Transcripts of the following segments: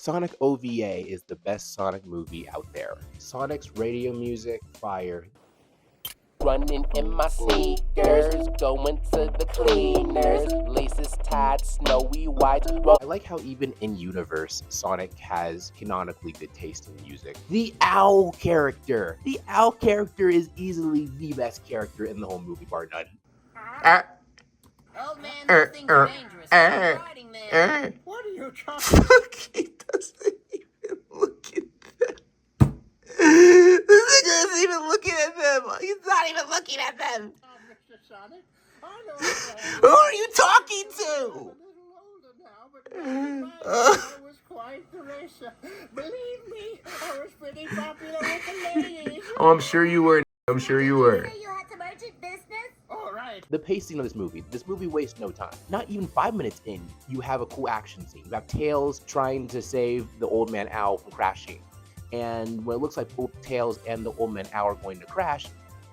Sonic OVA is the best Sonic movie out there. Sonic's radio music, fire. Running in my sneakers, going to the cleaners, laces tied, snowy white. I like how even in universe, Sonic has canonically good taste in music. The owl character! The owl character is easily the best character in the whole movie, bar none. Old man, those things are dangerous. Stop riding them. What are you talking about? He doesn't even look at them. This nigga isn't even looking at them. He's not even looking at them. Mr. Sonic, I know that Who are you talking I'm a to? little older now, but back in my day, I was quite the racer. Believe me, I was pretty popular with the ladies. Oh, I'm sure you were. I'm sure you were. You had some urgent business? All right. The pacing of this movie wastes no time. Not even 5 minutes in, you have a cool action scene. You have Tails trying to save the old man owl from crashing. And when it looks like both Tails and the old man owl are going to crash,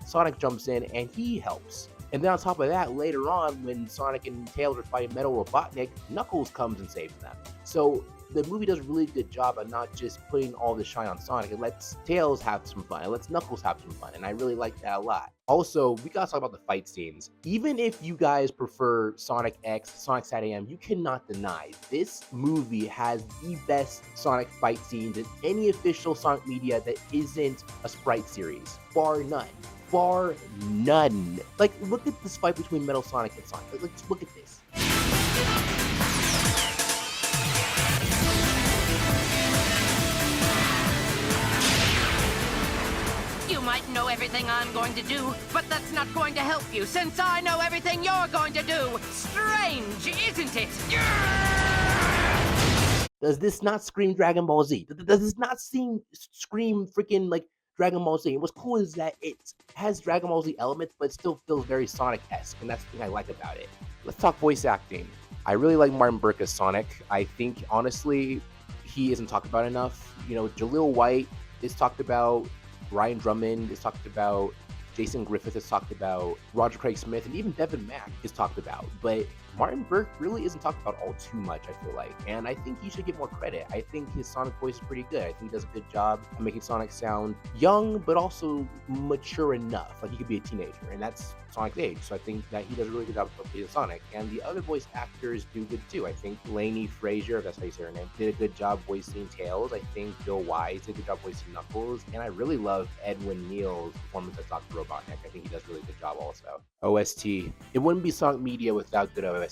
Sonic jumps in and he helps. And then on top of that, later on, when Sonic and Tails are fighting Metal Robotnik, Knuckles comes and saves them. So the movie does a really good job of not just putting all the shine on Sonic. It lets Tails have some fun. It lets Knuckles have some fun. And I really like that a lot. Also, we gotta talk about the fight scenes. Even if you guys prefer Sonic X, Sonic SatAM, you cannot deny this movie has the best Sonic fight scenes in any official Sonic media that isn't a Sprite series. Bar none. Bar none. Like, look at this fight between Metal Sonic and Sonic. Like, just look at this. You might know everything I'm going to do, but that's not going to help you since I know everything you're going to do. Strange, isn't it? Does this not scream Dragon Ball Z? Does this not scream freaking like Dragon Ball Z? And what's cool is that it has Dragon Ball Z elements, but it still feels very Sonic-esque, and that's the thing I like about it. Let's talk voice acting. I really like Martin Burke as Sonic. I think, honestly, he isn't talked about enough. You know, Jaleel White is talked about, Ryan Drummond is talked about, Jason Griffith is talked about, Roger Craig Smith, and even Devin Mack is talked about. But Martin Burke really isn't talked about all too much, I feel like. And I think he should get more credit. I think his Sonic voice is pretty good. I think he does a good job of making Sonic sound young, but also mature enough. Like he could be a teenager, and that's Sonic's age. So I think that he does a really good job of playing Sonic. And the other voice actors do good too. I think Lainey Frazier, if that's how you say her name, did a good job voicing Tails. I think Bill Wise did a good job voicing Knuckles. And I really love Edwin Neal's performance as Dr. Robotnik. I think he does a really good job also. OST. It wouldn't be Sonic Media without good OST.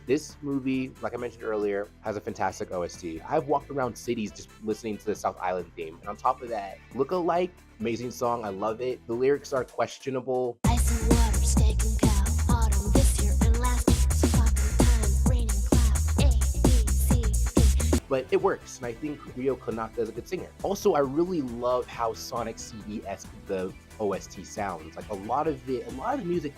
This movie, like I mentioned earlier, has a fantastic OST. I've walked around cities just listening to the South Island theme. And on top of that, look-alike, amazing song. I love it. The lyrics are questionable. Ice and water, steak and cow, autumn this year and last year, swapping time, rain and cloud, A, B, C, D. But it works, and I think Ryo Konaka is a good singer. Also, I really love how Sonic CD-esque the OST sounds. Like a lot of the music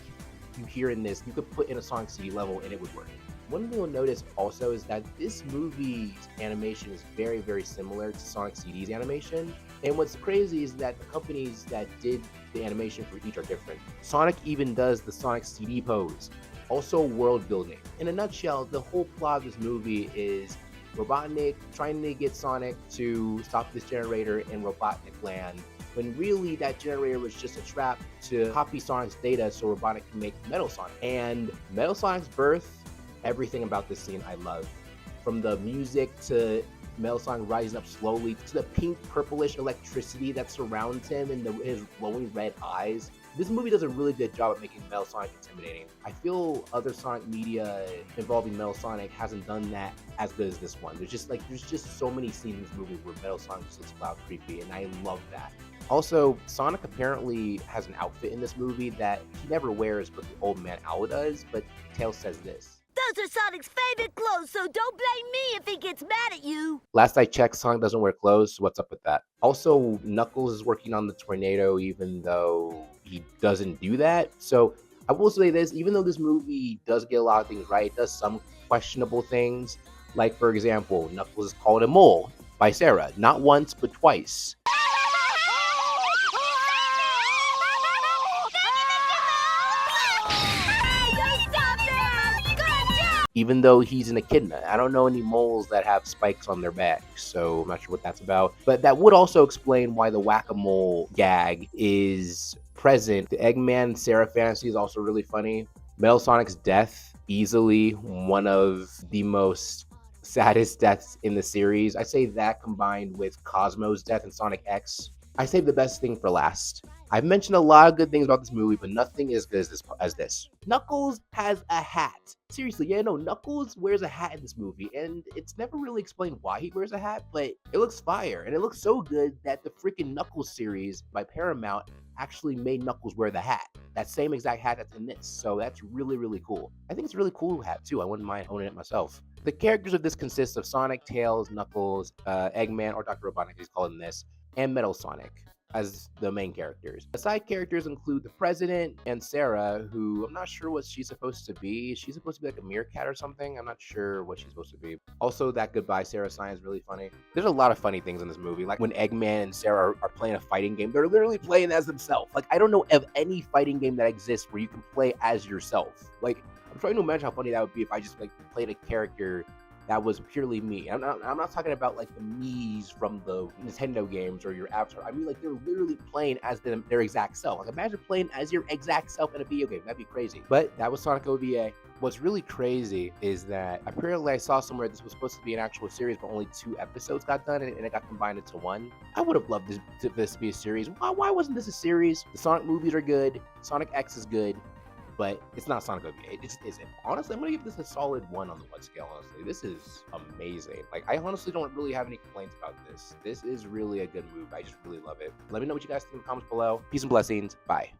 you hear in this, you could put in a Sonic CD level and it would work. One thing you'll notice also is that this movie's animation is very, very similar to Sonic CD's animation. And what's crazy is that the companies that did the animation for each are different. Sonic even does the Sonic CD pose. Also world building. In a nutshell, the whole plot of this movie is Robotnik trying to get Sonic to stop this generator in Robotnik land, when really that generator was just a trap to copy Sonic's data so Robotnik can make Metal Sonic. And Metal Sonic's birth, everything about this scene I love. From the music to Metal Sonic rising up slowly to the pink purplish electricity that surrounds him and his glowing red eyes. This movie does a really good job at making Metal Sonic intimidating. I feel other Sonic media involving Metal Sonic hasn't done that as good as this one. There's just so many scenes in this movie where Metal Sonic just looks loud, creepy, and I love that. Also, Sonic apparently has an outfit in this movie that he never wears, but the old man owl does, but Tails says this. Those are Sonic's favorite clothes, so don't blame me if he gets mad at you. Last I checked, Sonic doesn't wear clothes, so what's up with that? Also, Knuckles is working on the tornado even though he doesn't do that. So I will say this, even though this movie does get a lot of things right, it does some questionable things. Like, for example, Knuckles is called a mole by Sarah, not once, but twice. even though he's an echidna. I don't know any moles that have spikes on their back, so I'm not sure what that's about. But that would also explain why the whack-a-mole gag is present. The Eggman Sarah fantasy is also really funny. Metal Sonic's death, easily one of the most saddest deaths in the series. I say that combined with Cosmo's death in Sonic X. I saved the best thing for last. I've mentioned a lot of good things about this movie, but nothing as good as this. Knuckles has a hat. Seriously, yeah, no, Knuckles wears a hat in this movie, and it's never really explained why he wears a hat, but it looks fire, and it looks so good that the freaking Knuckles series by Paramount actually made Knuckles wear the hat. That same exact hat that's in this, so that's really, really cool. I think it's a really cool hat, too. I wouldn't mind owning it myself. The characters of this consist of Sonic, Tails, Knuckles, Eggman, or Dr. Robotnik, he's calling this, and Metal Sonic as the main characters. The side characters include the President and Sarah, who I'm not sure what she's supposed to be. She's supposed to be like a meerkat or something. I'm not sure what she's supposed to be. Also, that goodbye Sarah sign is really funny. There's a lot of funny things in this movie. Like when Eggman and Sarah are playing a fighting game, they're literally playing as themselves. Like I don't know of any fighting game that exists where you can play as yourself. Like I'm trying to imagine how funny that would be if I just like played a character that was purely me. I'm not talking about like the Mii's from the Nintendo games or your Avatar. I mean like they're literally playing as their exact self. Like imagine playing as your exact self in a video game. That'd be crazy. But that was Sonic OVA. What's really crazy is that apparently I saw somewhere this was supposed to be an actual series, but only 2 episodes got done and it got combined into 1. I would have loved this to be a series. Why wasn't this a series? The Sonic movies are good. Sonic X is good. But it's not Sonic OVA. It just isn't. Honestly, I'm gonna give this a solid 1 on the 1 scale, honestly. This is amazing. Like, I honestly don't really have any complaints about this. This is really a good movie. I just really love it. Let me know what you guys think in the comments below. Peace and blessings. Bye.